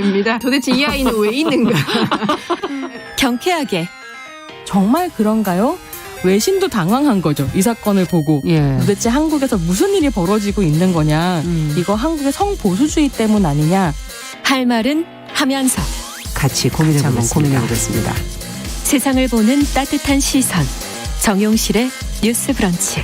있습니다. 도대체 이 아이는 왜 있는가? 경쾌하게. 정말 그런가요? 외신도 당황한 거죠. 이 사건을 보고. 예. 도대체 한국에서 무슨 일이 벌어지고 있는 거냐. 이거 한국의 성보수주의 때문 아니냐. 할 말은 하면서 같이 고민해보겠습니다. 세상을 보는 따뜻한 시선. 정용실의 뉴스 브런치.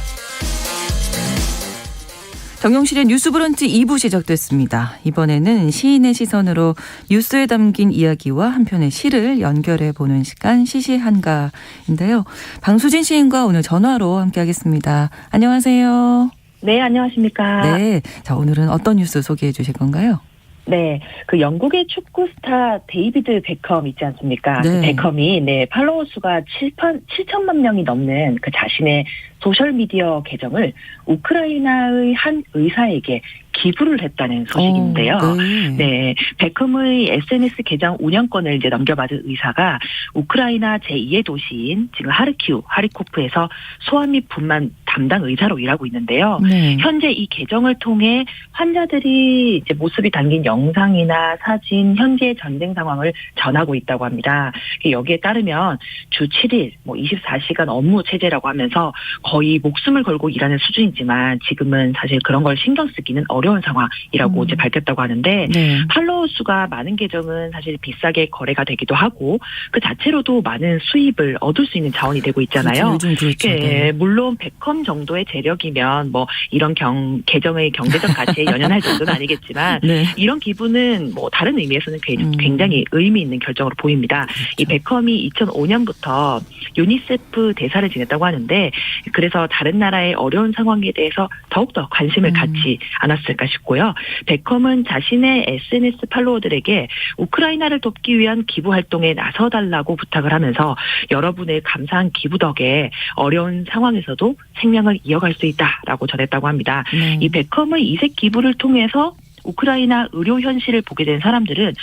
정용실의 뉴스 브런치 2부 시작됐습니다. 이번에는 시인의 시선으로 뉴스에 담긴 이야기와 한 편의 시를 연결해 보는 시간 시시한가인데요. 방수진 시인과 오늘 전화로 함께하겠습니다. 안녕하세요. 네, 안녕하십니까. 네, 자 오늘은 어떤 뉴스 소개해 주실 건가요? 네, 그 영국의 축구 스타 데이비드 베컴 있지 않습니까? 네. 그 베컴이 팔로워 수가 7천만 명이 넘는 그 자신의 소셜미디어 계정을 우크라이나의 한 의사에게 기부를 했다는 소식인데요. 네, 베컴의 SNS 계정 운영권을 넘겨받은 의사가 우크라이나 제2의 도시인 지금 하리코프에서 소아 및 분만 담당 의사로 일하고 있는데요. 네. 현재 이 계정을 통해 환자들이 모습이 담긴 영상이나 사진, 현재의 전쟁 상황을 전하고 있다고 합니다. 여기에 따르면 주 7일, 24시간 업무 체제라고 하면서 거의 목숨을 걸고 일하는 수준이지만 지금은 사실 그런 걸 신경 쓰기는 어려운 상황이라고 이제 밝혔다고 하는데 네. 팔로워 수가 많은 계정은 사실 비싸게 거래가 되기도 하고 그 자체로도 많은 수입을 얻을 수 있는 자원이 되고 있잖아요. 그렇죠. 요즘 그렇죠. 예, 네. 물론 베컴 정도의 재력이면 이런 계정의 경제적 가치에 연연할 정도는 아니겠지만 네. 이런 기부는 다른 의미에서는 굉장히 의미 있는 결정으로 보입니다. 그렇죠. 이 베컴이 2005년부터 유니세프 대사를 지냈다고 하는데 그래서 다른 나라의 어려운 상황에 대해서 더욱더 관심을 갖지 않았을까 싶고요. 베컴은 자신의 SNS 팔로워들에게 우크라이나를 돕기 위한 기부 활동에 나서달라고 부탁을 하면서 여러분의 감사한 기부 덕에 어려운 상황에서도 생명을 이어갈 수 있다라고 전했다고 합니다. 이 베컴의 이색 기부를 통해서 우크라이나 의료 현실을 보게 된 사람들은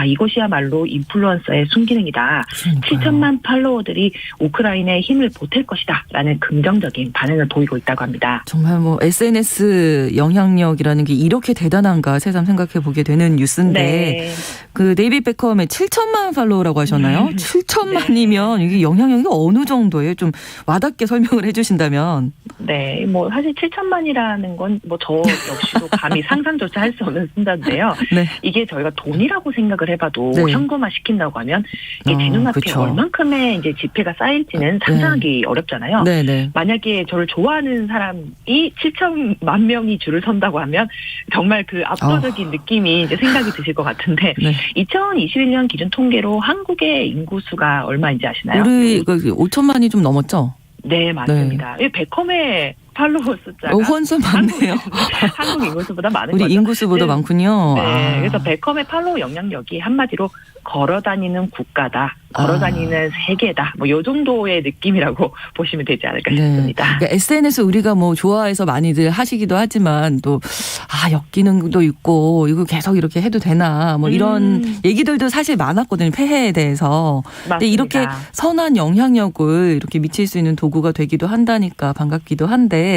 이것이야말로 인플루언서의 순기능이다. 그러니까요. 7천만 팔로워들이 우크라이나의 힘을 보탤 것이다. 라는 긍정적인 반응을 보이고 있다고 합니다. 정말 SNS 영향력이라는 게 이렇게 대단한가 새삼 생각해 보게 되는 뉴스인데 네. 그 데이비드 베컴의 7천만 팔로워라고 하셨나요? 7천만이면 이게 영향력이 어느 정도예요? 좀 와닿게 설명을 해 주신다면. 네, 사실 7천만이라는 건 저 역시도 감히 상상조차 할 수 없는 숫자인데요. 네. 이게 저희가 돈이라고 생각을 해봐도 네. 현금화 시킨다고 하면 이게 제 눈앞에 그쵸. 얼만큼의 이제 지폐가 쌓일지는 상상하기 어렵잖아요. 네네. 만약에 저를 좋아하는 사람이 7천만 명이 줄을 선다고 하면 정말 그 압도적인 느낌이 이제 생각이 드실 것 같은데 네. 2021년 기준 통계로 한국의 인구 수가 얼마인지 아시나요? 우리 5천만이 좀 넘었죠? 네, 맞습니다. 이 베컴의 팔로워 숫자가 훨씬 많네요. 한국 인구수보다 많은 우리 거죠. 인구수보다 네. 많군요. 네, 그래서 베컴의 팔로워 영향력이 한마디로 걸어다니는 국가다, 걸어다니는 세계다, 요 정도의 느낌이라고 보시면 되지 않을까 싶습니다. 그러니까 SNS 우리가 좋아해서 많이들 하시기도 하지만 또 역기능도 있고 이거 계속 이렇게 해도 되나 이런 얘기들도 사실 많았거든요. 폐해에 대해서. 근데 이렇게 선한 영향력을 이렇게 미칠 수 있는 도구가 되기도 한다니까 반갑기도 한데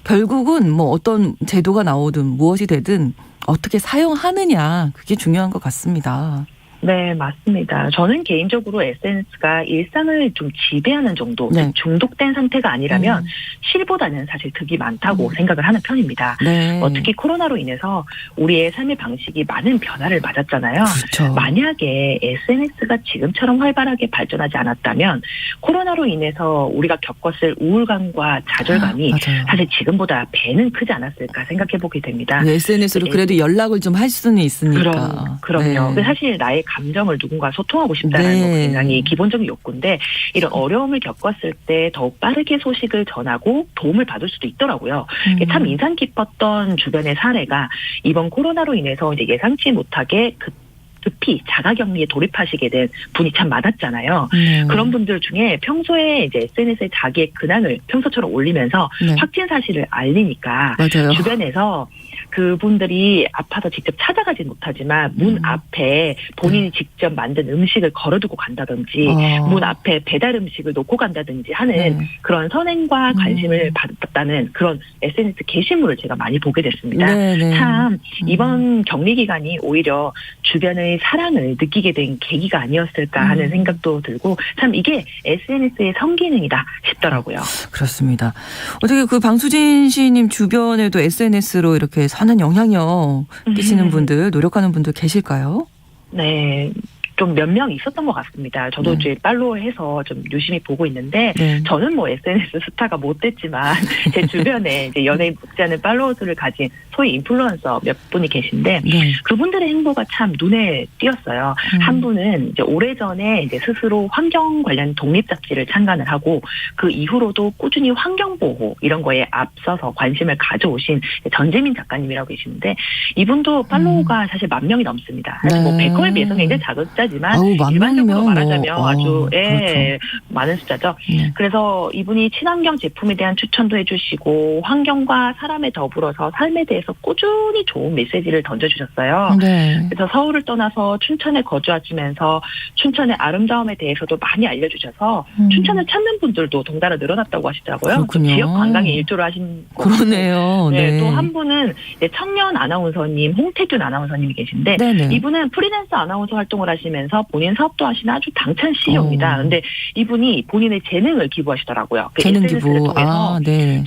결국은 어떤 제도가 나오든 무엇이 되든 어떻게 사용하느냐 그게 중요한 것 같습니다. 네, 맞습니다. 저는 개인적으로 SNS가 일상을 좀 지배하는 정도, 네. 중독된 상태가 아니라면 실보다는 사실 득이 많다고 생각을 하는 편입니다. 네. 특히 코로나로 인해서 우리의 삶의 방식이 많은 변화를 맞았잖아요. 그렇죠. 만약에 SNS가 지금처럼 활발하게 발전하지 않았다면 코로나로 인해서 우리가 겪었을 우울감과 좌절감이 맞아요. 사실 지금보다 배는 크지 않았을까 생각해 보게 됩니다. SNS로 그래도 연락을 좀 할 수는 있으니까. 그럼요. 네. 근데 사실 나의 감정을 누군가 소통하고 싶다는 건 굉장히 기본적인 욕구인데 이런 어려움을 겪었을 때 더욱 빠르게 소식을 전하고 도움을 받을 수도 있더라고요. 참 인상 깊었던 주변의 사례가 이번 코로나로 인해서 이제 예상치 못하게 급히 자가격리에 돌입하시게 된 분이 참 많았잖아요. 그런 분들 중에 평소에 이제 SNS에 자기의 근황을 평소처럼 올리면서 확진 사실을 알리니까 맞아요. 주변에서 그분들이 아파서 직접 찾아가지 못하지만 문 앞에 본인이 직접 만든 음식을 걸어두고 간다든지 문 앞에 배달 음식을 놓고 간다든지 하는 그런 선행과 관심을 받았다는 그런 SNS 게시물을 제가 많이 보게 됐습니다. 참 이번 격리 기간이 오히려 주변의 이상의 사랑을 느끼게 된 계기가 아니었을까 하는 생각도 들고 참 이게 SNS의 성기능이다 싶더라고요. 그렇습니다. 어떻게 그 방수진 씨님 주변에도 SNS로 이렇게 선한 영향력 끼치는 분들, 노력하는 분들 계실까요? 네. 좀 몇 명 있었던 것 같습니다. 저도 이제 팔로우해서 좀 유심히 보고 있는데 저는 뭐 SNS 스타가 못 됐지만 제 주변에 이제 연예인 못지 않은 팔로워 수를 가진 소위 인플루언서 몇 분이 계신데 그분들의 행보가 참 눈에 띄었어요. 한 분은 이제 오래전에 이제 스스로 환경 관련 독립 잡지를 창간을 하고 그 이후로도 꾸준히 환경 보호 이런 거에 앞서서 관심을 가져오신 전재민 작가님이라고 계시는데 이분도 팔로우가 사실 10,000명이 넘습니다. 사실 뭐 베컴에 비해서는 굉장히 작은 숫자지만 일반적으로 말하자면 아주 그렇죠. 많은 숫자죠. 그래서 이분이 친환경 제품에 대한 추천도 해주시고 환경과 사람에 더불어서 삶에 대해서 꾸준히 좋은 메시지를 던져주셨어요. 그래서 서울을 떠나서 춘천에 거주하시면서 춘천의 아름다움에 대해서도 많이 알려주셔서 춘천을 찾는 분들도 동달아 늘어났다고 하시더라고요. 지역 관광에 일조를 하신 거고. 그러네요. 네. 또 한 분은 청년 아나운서님 홍태균 아나운서님이 계신데 이분은 프리랜서 아나운서 활동을 하시면서 본인 사업도 하시는 아주 당찬 CEO입니다. 그런데 이분이 본인의 재능을 기부하시더라고요. 재능 SNS를 기부. 통해서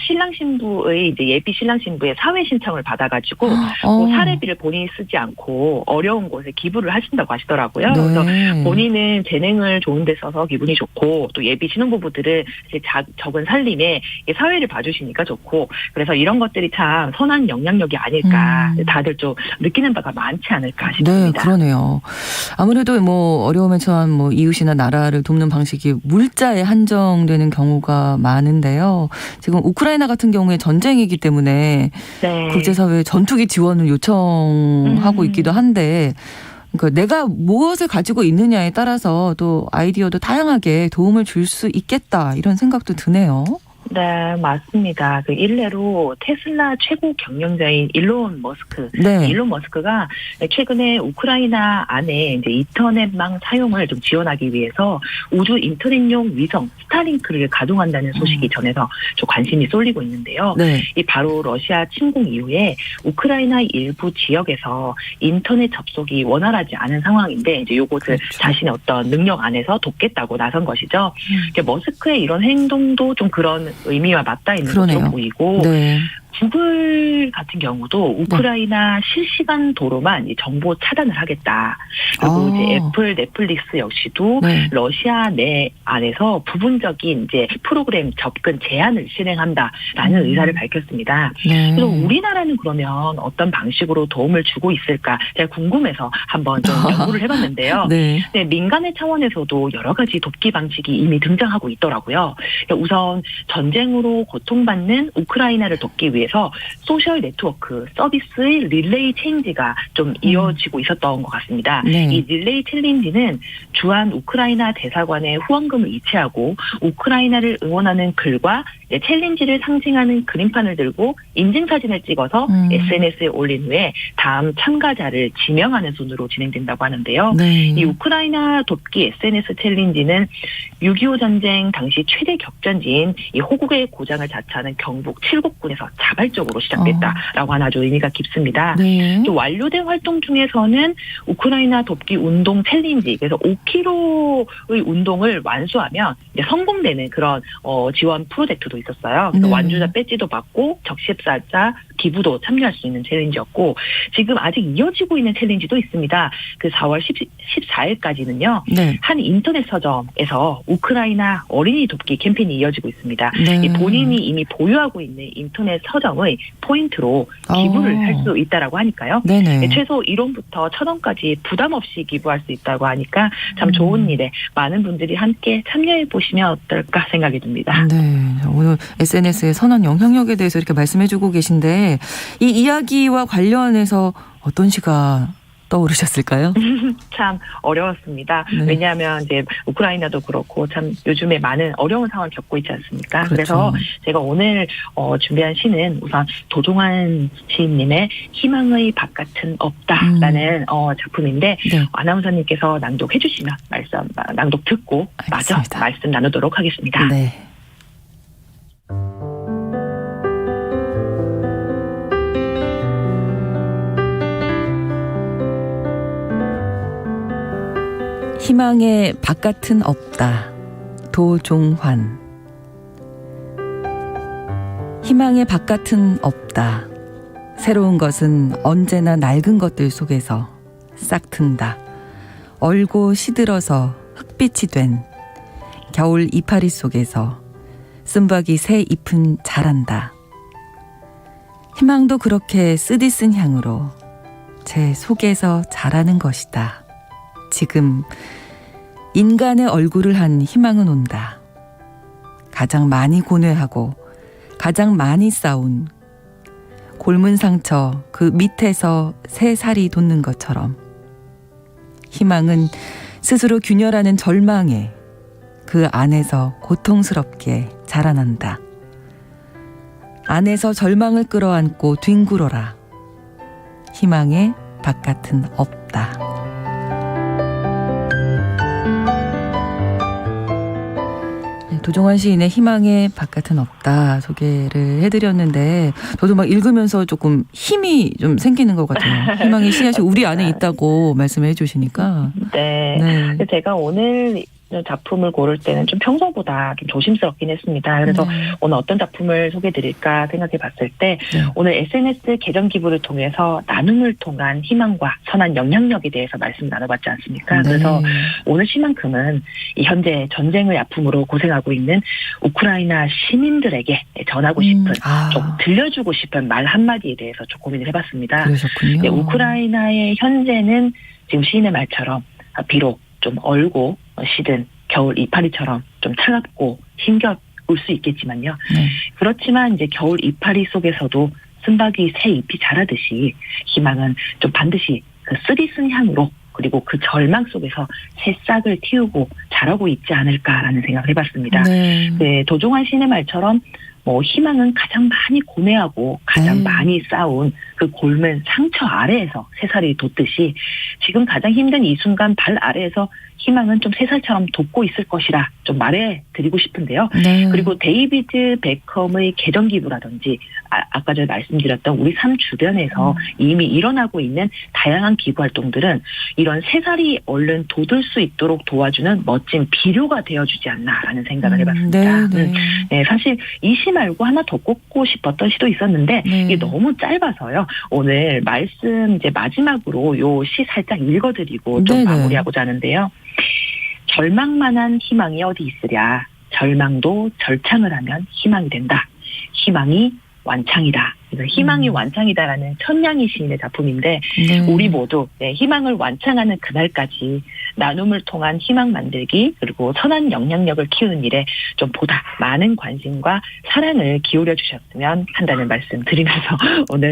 신랑 신부의 이제 예비 신랑 신부의 사회 신청을 받아가지고 사례비를 본인이 쓰지 않고 어려운 곳에 기부를 하신다고 하시더라고요. 그래서 본인은 재능을 좋은 데 써서 기분이 좋고 또 예비 신혼부부들은 이제 적은 살림에 사회를 봐주시니까 좋고 그래서 이런 것들이 참 선한 영향력이 아닐까 다들 좀 느끼는 바가 많지 않을까 싶습니다. 네, 그러네요. 아무래도 뭐 어려움에 처한 뭐 이웃이나 나라를 돕는 방식이 물자에 한정되는 경우가 많은데요. 지금 우크라이나 같은 경우에 전쟁이기 때문에 국제사회 전투기 지원을 요청하고 있기도 한데 그러니까 내가 무엇을 가지고 있느냐에 따라서 또 아이디어도 다양하게 도움을 줄 수 있겠다 이런 생각도 드네요. 네, 맞습니다. 그 일례로 테슬라 최고 경영자인 일론 머스크가 최근에 우크라이나 안에 이제 인터넷망 사용을 좀 지원하기 위해서 우주 인터넷용 위성 스타링크를 가동한다는 소식이 전해서 좀 관심이 쏠리고 있는데요. 이 바로 러시아 침공 이후에 우크라이나 일부 지역에서 인터넷 접속이 원활하지 않은 상황인데 이제 요것을 자신의 어떤 능력 안에서 돕겠다고 나선 것이죠. 머스크의 이런 행동도 좀 그런 의미와 맞닿아 있는 것으로 보이고 구글 같은 경우도 우크라이나 실시간 도로만 정보 차단을 하겠다. 그리고 이제 애플, 넷플릭스 역시도 러시아 내 안에서 부분적인 이제 프로그램 접근 제한을 실행한다라는 의사를 밝혔습니다. 그래서 우리나라는 그러면 어떤 방식으로 도움을 주고 있을까 제가 궁금해서 한번 좀 연구를 해봤는데요. 민간의 차원에서도 여러 가지 돕기 방식이 이미 등장하고 있더라고요. 우선 전쟁으로 고통받는 우크라이나를 돕기 위해 소셜 네트워크 서비스의 릴레이 챌린지가 좀 이어지고 있었던 것 같습니다. 이 릴레이 챌린지는 주한 우크라이나 대사관에 후원금을 이체하고 우크라이나를 응원하는 글과 챌린지를 상징하는 그림판을 들고 인증사진을 찍어서 SNS에 올린 후에 다음 참가자를 지명하는 순으로 진행된다고 하는데요. 이 우크라이나 돕기 SNS 챌린지는 6.25 전쟁 당시 최대 격전지인 이 호국의 고장을 자처하는 경북 칠곡군에서 자발적으로 시작됐다라고 하는 아주 의미가 깊습니다. 또 완료된 활동 중에서는 우크라이나 돕기 운동 챌린지 그래서 5km의 운동을 완수하면 이제 성공되는 그런 지원 프로젝트도 있었어요. 그래서 완주자 배지도 받고 적십사자 기부도 참여할 수 있는 챌린지였고 지금 아직 이어지고 있는 챌린지도 있습니다. 그 4월 14일까지는요. 한 인터넷 서점에서 우크라이나 어린이 돕기 캠페인이 이어지고 있습니다. 본인이 이미 보유하고 있는 인터넷 서점의 포인트로 기부를 할 수 있다라고 하니까요. 최소 1원부터 1,000원까지 부담 없이 기부할 수 있다고 하니까 참 좋은 일에 많은 분들이 함께 참여해 보시면 어떨까 생각이 듭니다. 오늘 SNS의 선한 영향력에 대해서 이렇게 말씀해주고 계신데 이 이야기와 관련해서 어떤 시가 떠오르셨을까요? 참 어려웠습니다. 왜냐하면 이제 우크라이나도 그렇고 참 요즘에 많은 어려운 상황을 겪고 있지 않습니까? 그래서 제가 오늘 준비한 시는 우선 도종환 시인님의 희망의 바깥은 없다라는 작품인데 아나운서님께서 낭독해 주시면 낭독 듣고 마저 말씀 나누도록 하겠습니다. 희망의 바깥은 없다. 도종환. 희망의 바깥은 없다. 새로운 것은 언제나 낡은 것들 속에서 싹튼다. 얼고 시들어서 흙빛이 된 겨울 이파리 속에서 쓴박이 새 잎은 자란다. 희망도 그렇게 쓰디쓴 향으로 제 속에서 자라는 것이다. 지금 인간의 얼굴을 한 희망은 온다. 가장 많이 고뇌하고 가장 많이 싸운 골문 상처 그 밑에서 새 살이 돋는 것처럼 희망은 스스로 균열하는 절망에 그 안에서 고통스럽게 자라난다. 안에서 절망을 끌어안고 뒹굴어라. 희망의 바깥은 없다. 도종환 시인의 희망의 바깥은 없다 소개를 해드렸는데 저도 막 읽으면서 조금 힘이 좀 생기는 것 같아요. 희망의 씨앗이 우리 안에 있다고 말씀해 주시니까. 네. 네. 제가 오늘 작품을 고를 때는 좀 평소보다 좀 조심스럽긴 했습니다. 그래서 오늘 어떤 작품을 소개해드릴까 생각해 봤을 때 오늘 SNS 계정 기부를 통해서 나눔을 통한 희망과 선한 영향력에 대해서 말씀 나눠봤지 않습니까? 네. 그래서 오늘 시만큼은 이 현재 전쟁의 아픔으로 고생하고 있는 우크라이나 시민들에게 전하고 싶은 좀 들려주고 싶은 말 한마디에 대해서 좀 고민을 해봤습니다. 그러셨군요. 네, 우크라이나의 현재는 지금 시인의 말처럼 비록 좀 얼고 시든 겨울 이파리처럼 좀 차갑고 힘겨울 수 있겠지만요. 네. 그렇지만 이제 겨울 이파리 속에서도 쓴박이 새 잎이 자라듯이 희망은 좀 반드시 그 쓰디쓴 향으로 그리고 그 절망 속에서 새싹을 틔우고 자라고 있지 않을까라는 생각을 해봤습니다. 네. 네, 도종환 시인의 말처럼 희망은 가장 많이 고뇌하고 가장 많이 싸운 그 골문 상처 아래에서 새살이 돋듯이 지금 가장 힘든 이 순간 발 아래에서 희망은 좀 새살처럼 돋고 있을 것이라 좀 말해드리고 싶은데요. 네. 그리고 데이비드 베컴의 계정 기부라든지 아까 전에 말씀드렸던 우리 삶 주변에서 이미 일어나고 있는 다양한 기부 활동들은 이런 새살이 얼른 돋을 수 있도록 도와주는 멋진 비료가 되어주지 않나라는 생각을 해봤습니다. 네, 사실 이 시 말고 하나 더 꼽고 싶었던 시도 있었는데 이게 너무 짧아서요. 오늘 말씀 이제 마지막으로 요 시 살짝 읽어드리고 좀 마무리하고자 하는데요. 절망만한 희망이 어디 있으랴. 절망도 절창을 하면 희망이 된다. 희망이 완창이다. 그래서 희망이 완창이다라는 천냥이 시인의 작품인데 우리 모두 희망을 완창하는 그날까지 나눔을 통한 희망 만들기 그리고 선한 영향력을 키우는 일에 좀 보다 많은 관심과 사랑을 기울여 주셨으면 한다는 말씀 드리면서 오늘